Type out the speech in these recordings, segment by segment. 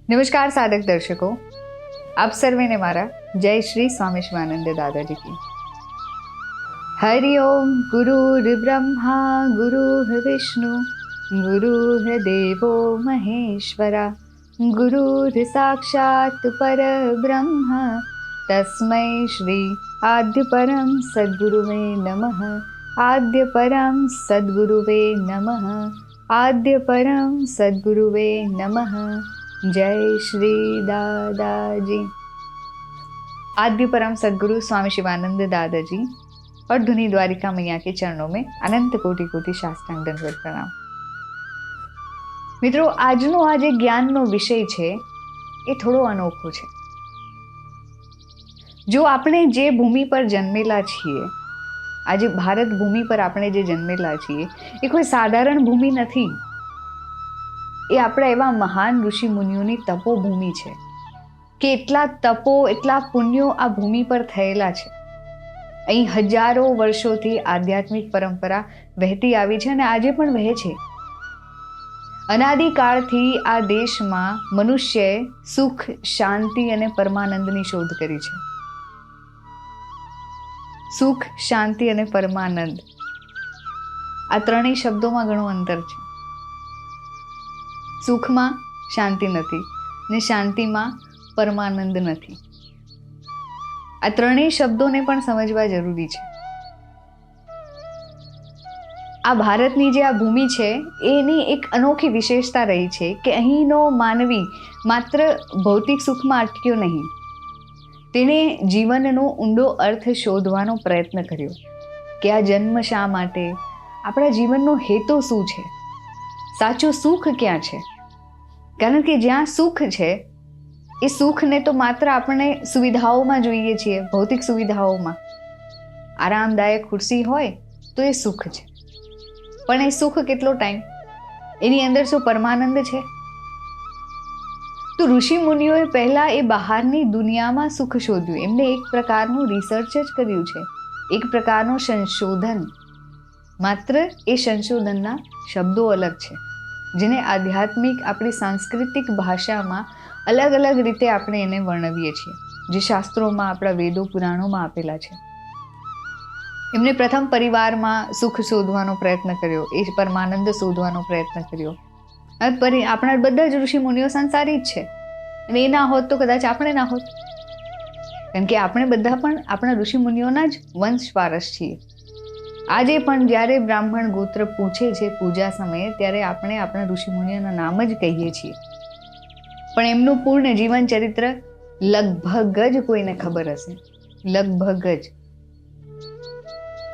नमस्कार साधक दर्शकों, आप सर्वे ने मारा जय श्री स्वामी शिवानंद दादाजी की। हरि ओम। गुरुर्ब्रह्मा गुरुर्विष्णु गुरुर्देवो महेश्वरा, गुरुर्साक्षात् परब्रह्म तस्मै श्री आद्य परम सद्गुरुवे नमः। आद्य परम सद्गुरुवे नमः। आद्य परम सद्गुरुवे नमः। जय श्री दादाजी। आद्य परम सद्गुरु स्वामी शिवानंद दादाजी और धुनी द्वारिका मैया के चरणों में अनंत कोटि कोटि साष्टांग दंडवत प्रणाम। मित्रों, આજનો આ જે જ્ઞાનનો વિષય છે એ થોડો અનોખો છે। જો આપણે જે ભૂમિ પર જન્મેલા છીએ, આજે ભારત ભૂમિ પર આપણે જે જન્મેલા છીએ એ કોઈ સાધારણ ભૂમિ નથી। એ આપણા એવા મહાન ઋષિ મુનિઓની તપોભૂમિ છે કે એટલા તપો, એટલા પુણ્યો આ ભૂમિ પર થયેલા છે। અહીં હજારો વર્ષોથી આધ્યાત્મિક પરંપરા વહેતી આવી છે અને આજે પણ વહે છે। અનાદિકાળથી આ દેશમાં મનુષ્યએ સુખ, શાંતિ અને પરમાનંદની શોધ કરી છે। સુખ, શાંતિ અને પરમાનંદ, આ ત્રણેય શબ્દોમાં ઘણું અંતર છે। સુખમાં શાંતિ નથી ને શાંતિમાં પરમાનંદ નથી। આ ત્રણેય શબ્દોને પણ સમજવા જરૂરી છે। આ ભારતની જે આ ભૂમિ છે એની એક અનોખી વિશેષતા રહી છે કે અહીંનો માનવી માત્ર ભૌતિક સુખમાં અટક્યો નહીં, તેણે જીવનનો ઊંડો અર્થ શોધવાનો પ્રયત્ન કર્યો કે આ જન્મ શા માટે, આપણા જીવનનો હેતુ શું છે, સાચું સુખ ક્યાં છે। કારણ કે જ્યાં સુખ છે એ સુખને તો માત્ર આપણે સુવિધાઓમાં જોઈએ છીએ, ભૌતિક સુવિધાઓમાં। આરામદાયક ખુરશી હોય તો એ સુખ છે, પણ એ સુખ કેટલો ટાઈમ, એની અંદર શું પરમાનંદ છે? તો ઋષિ મુનિઓએ પહેલા એ બહારની દુનિયામાં સુખ શોધ્યું। એમને એક પ્રકારનું રિસર્ચ જ કર્યું છે, એક પ્રકારનું સંશોધન। માત્ર એ સંશોધનના શબ્દો અલગ છે, જેને આધ્યાત્મિક, આપણી સાંસ્કૃતિક ભાષામાં અલગ અલગ રીતે આપણે એને વર્ણવીએ છીએ, જે શાસ્ત્રોમાં, આપણા વેદો, પુરાણોમાં આપેલા છે। એમણે પ્રથમ પરિવારમાં સુખ શોધવાનો પ્રયત્ન કર્યો, એ પરમાનંદ શોધવાનો પ્રયત્ન કર્યો। આપણા બધા જ ઋષિ મુનિઓ સંસારી જ છે અને એ ના હોત તો કદાચ આપણે ના હોત, કારણ કે આપણે બધા પણ આપણા ઋષિ મુનિઓના જ વંશ વારસ છીએ। આજે પણ જ્યારે બ્રાહ્મણ ગોત્ર પૂછે છે પૂજા સમયે, ત્યારે આપણે આપણા ઋષિ મુનિઓના નામ જ કહીએ છીએ, પણ એમનું પૂર્ણ જીવન ચરિત્ર લગભગ જ કોઈને ખબર હશે, લગભગ જ।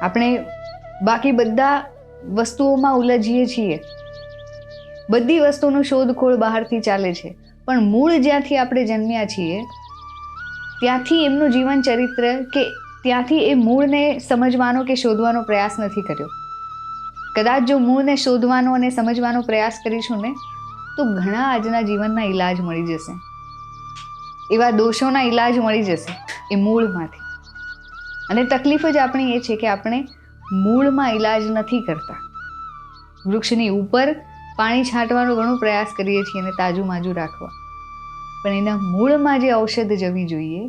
આપણે બાકી બધા વસ્તુઓમાં ઉલझીએ છીએ, બધી વસ્તુનું શોધખોળ બહારથી ચાલે છે, પણ મૂળ જ્યાંથી આપણે જન્મ્યા છીએ ત્યાંથી એમનું જીવન ચરિત્ર કે ત્યાંથી એ મૂળને સમજવાનો કે શોધવાનો પ્રયાસ નથી કર્યો। કદાચ જો મૂળને શોધવાનો અને સમજવાનો પ્રયાસ કરીશું ને તો ઘણા આજના જીવનના ઈલાજ મળી જશે, એવા દોષોના ઈલાજ મળી જશે એ મૂળમાંથી। અને તકલીફ જ આપણી એ છે કે આપણે મૂળમાં ઈલાજ નથી કરતા। વૃક્ષની ઉપર પાણી છાંટવાનો ઘણો પ્રયાસ કરીએ છીએ અને તાજું માજું રાખવા, પણ એના મૂળમાં જે ઔષધ જવી જોઈએ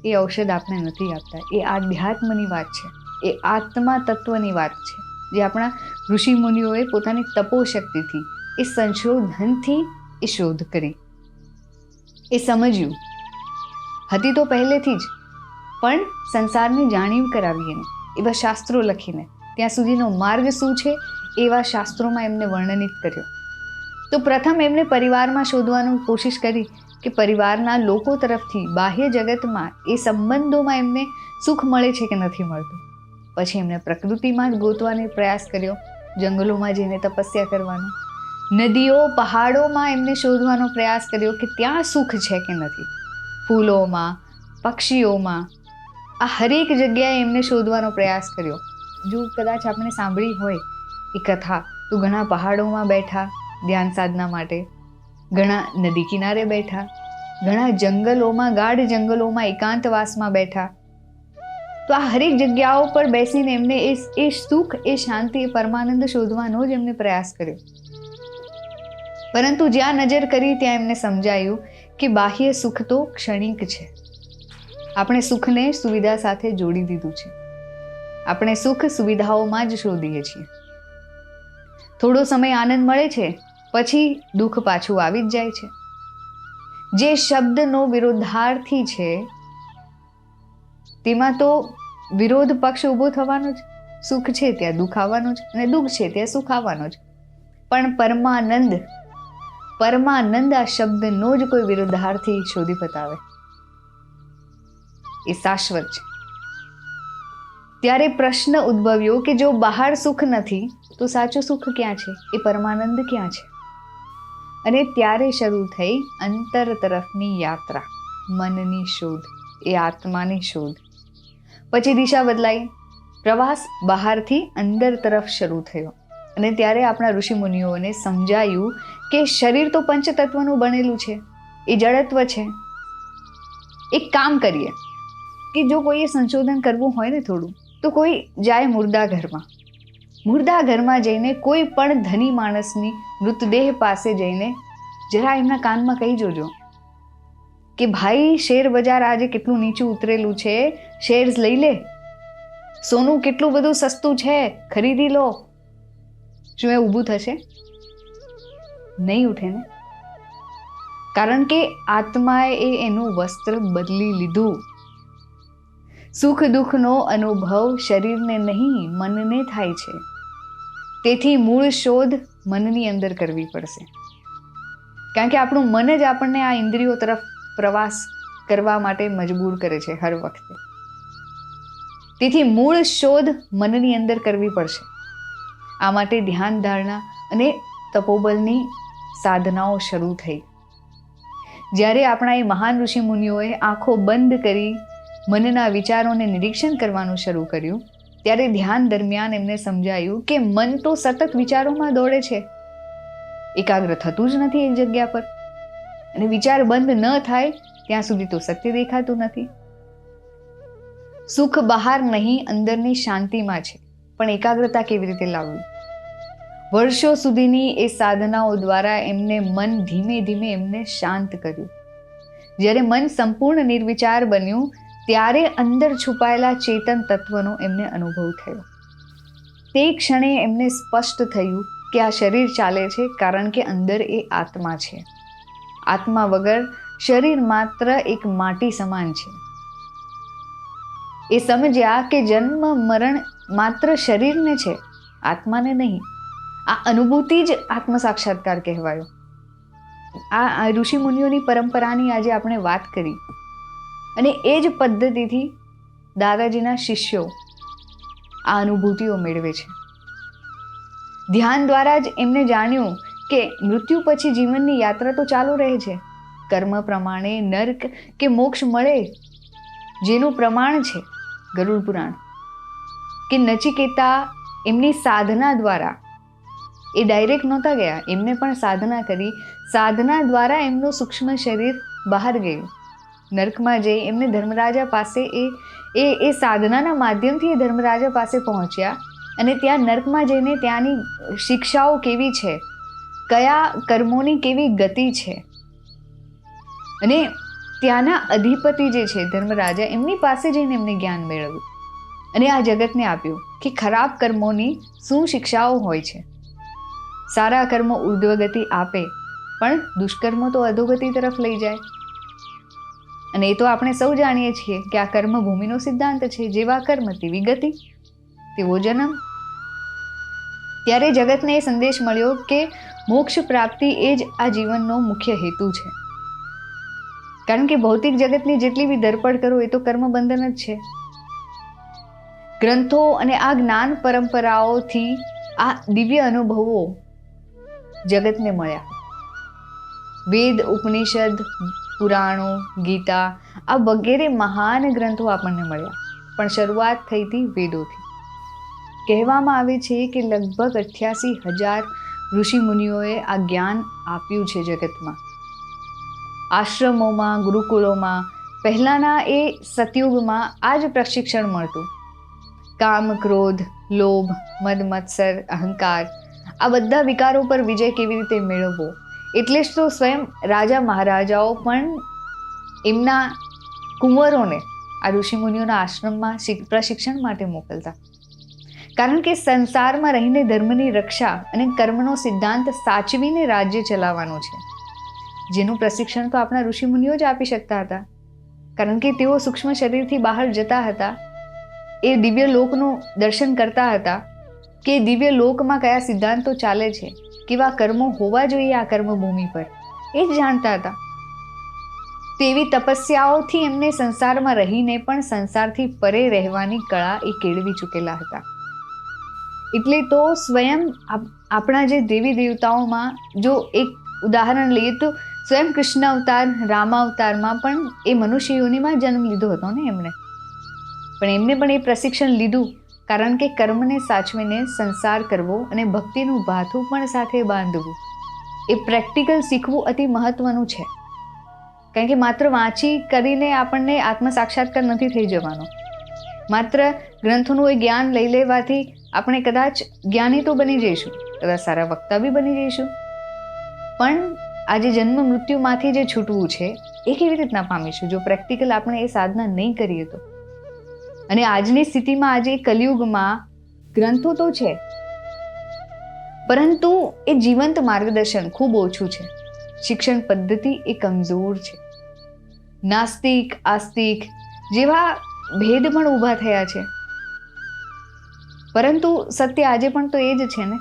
એ ઔષધ આપણે નથી આપતા। એ આધ્યાત્મની વાત છે, એ આત્મા તત્વની વાત છે, જે આપણા ઋષિ મુનિઓએ પોતાની તપોશક્તિથી, એ સંશોધનથી એ શોધ કરી, એ સમજ્યું હતી તો પહેલેથી જ, પણ સંસારને જાણ્યું કરાવી એને એવા શાસ્ત્રો લખીને, ત્યાં સુધીનો માર્ગ શું છે એવા શાસ્ત્રોમાં એમને વર્ણનિત કર્યો। તો પ્રથમ એમને પરિવારમાં શોધવાની કોશિશ કરી કે પરિવારના લોકો તરફથી, બાહ્ય જગતમાં, એ સંબંધોમાં એમને સુખ મળે છે કે નથી મળતું। પછી એમને પ્રકૃતિમાં જ ગોતવાનો પ્રયાસ કર્યો, જંગલોમાં જઈને તપસ્યા કરવાનો, નદીઓ, પહાડોમાં એમને શોધવાનો પ્રયાસ કર્યો કે ત્યાં સુખ છે કે નથી, ફૂલોમાં, પક્ષીઓમાં, આ હરેક જગ્યાએ એમને શોધવાનો પ્રયાસ કર્યો। જો કદાચ આપણે સાંભળી હોય એ કથા, તો ઘણા પહાડોમાં બેઠા ધ્યાન સાધના માટે, ઘણા નદી કિનારે બેઠા, ઘણા જંગલોમાં, ગાઢ જંગલોમાં એકાંતવાસમાં બેઠા। તો આ હરેક જગ્યાઓ પર બેસીને એમને એ સુખ, એ શાંતિ, એ પરમાનંદ શોધવાનો જ એમને પ્રયાસ કર્યો। પરંતુ જ્યાં નજર કરી ત્યાં એમને સમજાયું કે બાહ્ય સુખ તો ક્ષણિક છે. આપણે સુખને સુવિધા સાથે જોડી દીધું છે. આપણે સુખ સુવિધાઓમાં જ શોધીએ છીએ. થોડો સમય આનંદ મળે છે, પછી દુઃખ પાછું આવી જ જાય છે. જે શબ્દનો વિરોધાર્થી છે તેમાં તો વિરોધ પક્ષ ઊભો થવાનો જ. સુખ છે ત્યાં દુઃખ આવવાનું જ, અને દુઃખ છે ત્યાં સુખ આવવાનું જ. પણ પરમાનંદ આ શબ્દનો જ કોઈ વિરોધાર્થી શોધી બતાવે એ શાશ્વત છે. ત્યારે પ્રશ્ન ઉદ્ભવ્યો કે જો બહાર સુખ નથી તો સાચું સુખ ક્યાં છે? એ પરમાનંદ ક્યાં છે? અને ત્યારે શરૂ થઈ અંતર તરફની યાત્રા, મનની શોધ, એ આત્માની શોધ. પછી દિશા બદલાઈ, પ્રવાસ બહારથી અંદર તરફ શરૂ થયો. અને ત્યારે આપણા ઋષિમુનિઓને સમજાયું કે શરીર તો પંચતત્વનું બનેલું છે, એ જડત્વ છે. એક કામ કરીએ કે જો કોઈએ સંશોધન કરવું હોય ને થોડું, તો કોઈ જાય મુર્દા ઘરમાં જઈને કોઈ પણ ધની માણસની મૃતદેહ પાસે જઈને જરા એમના કાનમાં કહી જોજો કે ભાઈ શેર બજાર આજે કેટલું નીચું ઉતરેલું છે, શેર્સ લઈ લે, સોનું કેટલું બધું સસ્તું છે, ખરીદી લો. શું એ ઊભું થશે? નહીં ઉઠે ને. કારણ કે આત્માએ એનું વસ્ત્ર બદલી લીધું. સુખ દુઃખનો અનુભવ શરીરને નહીં, મનને થાય છે. તેથી મૂળ શોધ મનની અંદર કરવી પડશે. કારણ કે આપણું મન જ આપણને આ ઇન્દ્રિયો તરફ પ્રવાસ કરવા માટે મજબૂર કરે છે હર વખતે. તેથી મૂળ શોધ મનની અંદર કરવી પડશે. આ માટે ધ્યાન ધારણા અને તપોબલની સાધનાઓ શરૂ થઈ. જ્યારે આપણા એ મહાન ઋષિ મુનિઓએ આંખો બંધ કરી મનના વિચારોને નિરીક્ષણ કરવાનું શરૂ કર્યું, ત્યારે ધ્યાન દરમિયાન એમને સમજાયું કે મન તો સતત વિચારોમાં દોડે છે, એકાગ્ર થતું જ નથી એક જગ્યા પર. અને વિચાર બંધ ન થાય ત્યાં સુધી તો સત્ય દેખાતું નથી. સુખ બહાર નહીં, અંદરની શાંતિમાં છે. પણ એકાગ્રતા કેવી રીતે લાવવી? વર્ષો સુધીની એ સાધનાઓ દ્વારા એમને મન ધીમે ધીમે એમને શાંત કર્યું. જ્યારે મન સંપૂર્ણ નિર્વિચાર બન્યું, ત્યારે અંદર છુપાયેલા ચેતન તત્વનો એમને અનુભવ થયો. તે ક્ષણે એમને સ્પષ્ટ થયું કે આ શરીર ચાલે છે કારણ કે અંદર એ આત્મા છે. આત્મા વગર શરીર માત્ર એક માટી સમાન છે. એ સમજ્યા કે જન્મ મરણ માત્ર શરીરને છે, આત્માને નહીં. આ અનુભૂતિ જ આત્મ સાક્ષાત્કાર કહેવાયો. આ ઋષિ મુનિઓની પરંપરાની આજે આપણે વાત કરી, અને એ જ પદ્ધતિથી દાદાજીના શિષ્યો આ અનુભૂતિઓ મેળવે છે. ધ્યાન દ્વારા જ એમને જાણ્યું કે મૃત્યુ પછી જીવનની યાત્રા તો ચાલુ રહે છે. કર્મ પ્રમાણે નર્ક કે મોક્ષ મળે, જેનું પ્રમાણ છે ગરુડ પુરાણ. કે નચિકેતા એમની સાધના દ્વારા, એ ડાયરેક્ટ નહોતા ગયા, એમને પણ સાધના કરી. સાધના દ્વારા એમનું સૂક્ષ્મ શરીર બહાર ગયું. નર્કમાં જઈ એમને ધર્મરાજા પાસે એ સાધનાના માધ્યમથી એ ધર્મરાજા પાસે પહોંચ્યા. અને ત્યાં નર્કમાં જઈને ત્યાંની શિક્ષાઓ કેવી છે, કયા કર્મોની કેવી ગતિ છે, અને ત્યાંના અધિપતિ જે છે ધર્મરાજા, એમની પાસે જઈને એમને જ્ઞાન મેળવ્યું અને આ જગતને આપ્યું કે ખરાબ કર્મોની શું શિક્ષાઓ હોય છે. સારા કર્મો ઉર્ધ્વગતિ આપે, પણ દુષ્કર્મો તો અધોગતિ તરફ લઈ જાય. અને એ તો આપણે સૌ જાણીએ છીએ કે આ કર્મભૂમિનો સિદ્ધાંત છે. જેવા કર્મ તેવી ગતિ, તેવો જન્મ. ત્યારે જગતને એ સંદેશ મળ્યો કે મોક્ષ પ્રાપ્તિ એ જ આ જીવનનો મુખ્ય હેતુ છે. કારણ કે ભૌતિક જગતની જેટલી બી ધરપડ કરો એ તો કર્મબંધન જ છે. ગ્રંથો અને આ જ્ઞાન પરંપરાઓથી આ દિવ્ય અનુભવો જગતને મળ્યા. વેદ, ઉપનિષદ, પુરાણો, ગીતા, આ વગેરે મહાન ગ્રંથો આપણને મળ્યા. પણ શરૂઆત થઈ હતી વેદોથી. કહેવામાં આવે છે કે લગભગ 88,000 ઋષિ મુનિઓએ આ જ્ઞાન આપ્યું છે જગતમાં. આશ્રમોમાં, ગુરુકુળોમાં, પહેલાંના એ સતયુગમાં આ જ પ્રશિક્ષણ મળતું. કામ, ક્રોધ, લોભ, મદ મત્સર, અહંકાર, આ બધા વિકારો પર વિજય કેવી રીતે મેળવવો એટલે જ તો સ્વયં રાજા મહારાજાઓ પણ એમના કુંવરોને આ ઋષિમુનિઓના આશ્રમમાં પ્રશિક્ષણ માટે મોકલતા, કારણ કે સંસારમાં રહીને ધર્મની રક્ષા અને કર્મનો સિદ્ધાંત સાચવીને રાજ્ય ચલાવવાનું છે, જેનું પ્રશિક્ષણ તો આપણા ઋષિમુનિઓ જ આપી શકતા હતા, કારણ કે તેઓ સૂક્ષ્મ શરીરથી બહાર જતા હતા, એ દિવ્ય લોકનું દર્શન કરતા હતા કે દિવ્ય લોકમાં કયા સિદ્ધાંતો ચાલે છે, કેવા કર્મો હોવા જોઈએ આ કર્મભૂમિ પર, એ જ જાણતા હતા. તેવી તપસ્યાઓથી એમને સંસારમાં રહીને પણ સંસારથી પરે રહેવાની કળા એ કેળવી ચૂકેલા હતા. એટલે તો સ્વયં આપણા જે દેવી દેવતાઓમાં જો એક ઉદાહરણ લઈએ તો સ્વયં કૃષ્ણ અવતાર, રામ અવતારમાં પણ એ મનુષ્ય યોનિમાં જન્મ લીધો હતો ને એમણે, પણ એમને પણ એ પ્રશિક્ષણ લીધું, કારણ કે કર્મને સાચવીને સંસાર કરવો અને ભક્તિનું ભાથું પણ સાથે બાંધવું એ પ્રેક્ટિકલ શીખવું અતિ મહત્વનું છે. કારણ કે માત્ર વાંચી કરીને આપણને આત્મ સાક્ષાત્કાર નથી થઈ જવાનો. માત્ર ગ્રંથોનું એ જ્ઞાન લઈ લેવાથી આપણે કદાચ જ્ઞાની તો બની જઈશું, કદાચ સારા વક્તા બી બની જઈશું, પણ આજે જન્મ મૃત્યુમાંથી જે છૂટવું છે એ કેવી રીતના પામીશું જો પ્રેક્ટિકલ આપણે એ સાધના નહીં કરીએ તો. અને આજની સ્થિતિમાં આજે કલિયુગમાં ગ્રંથો તો છે, પરંતુ એ જીવંત માર્ગદર્શન ખૂબ ઓછું છે. શિક્ષણ પદ્ધતિ એ કમજોર છે. નાસ્તિક આસ્તિક જેવા ભેદ પણ ઊભા થયા છે, પરંતુ સત્ય આજે પણ તો એ જ છે ને.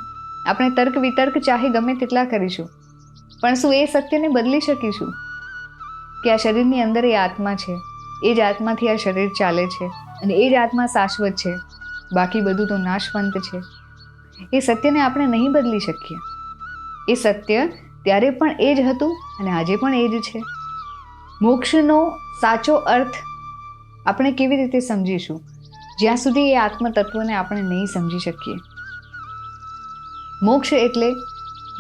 આપણે તર્ક વિતર્ક ચાહે ગમે તેટલા કરીશું, પણ શું એ સત્યને બદલી શકીશું કે આ શરીરની અંદર એ આત્મા છે, એ જ આત્માથી આ શરીર ચાલે છે અને એ જ આત્મા શાશ્વત છે, બાકી બધું તો નાશવંત છે. એ સત્યને આપણે નહીં બદલી શકીએ. એ સત્ય ત્યારે પણ એ જ હતું અને આજે પણ એ જ છે. મોક્ષનો સાચો અર્થ આપણે કેવી રીતે સમજીશું જ્યાં સુધી એ આત્મતત્વને આપણે નહીં સમજી શકીએ. મોક્ષ એટલે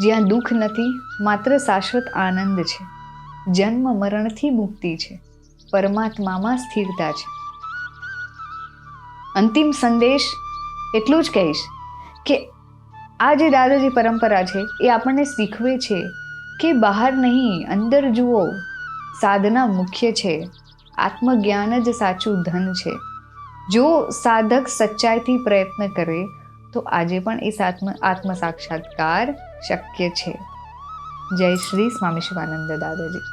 જ્યાં દુઃખ નથી, માત્ર શાશ્વત આનંદ છે, જન્મ મરણથી મુક્તિ છે, પરમાત્મામાં સ્થિરતા છે. અંતિમ સંદેશ એટલું જ કહીશ કે આ જે દાદાજી પરંપરા છે એ આપણને શીખવે છે કે બહાર નહીં અંદર જુઓ, સાધના મુખ્ય છે, આત્મજ્ઞાન જ સાચું ધન છે. જો સાધક સચ્ચાઈથી પ્રયત્ન કરે તો આજે પણ એ આત્મ સાક્ષાત્કાર શક્ય છે. જય શ્રી સ્વામી શિવાનંદ દાદાજી.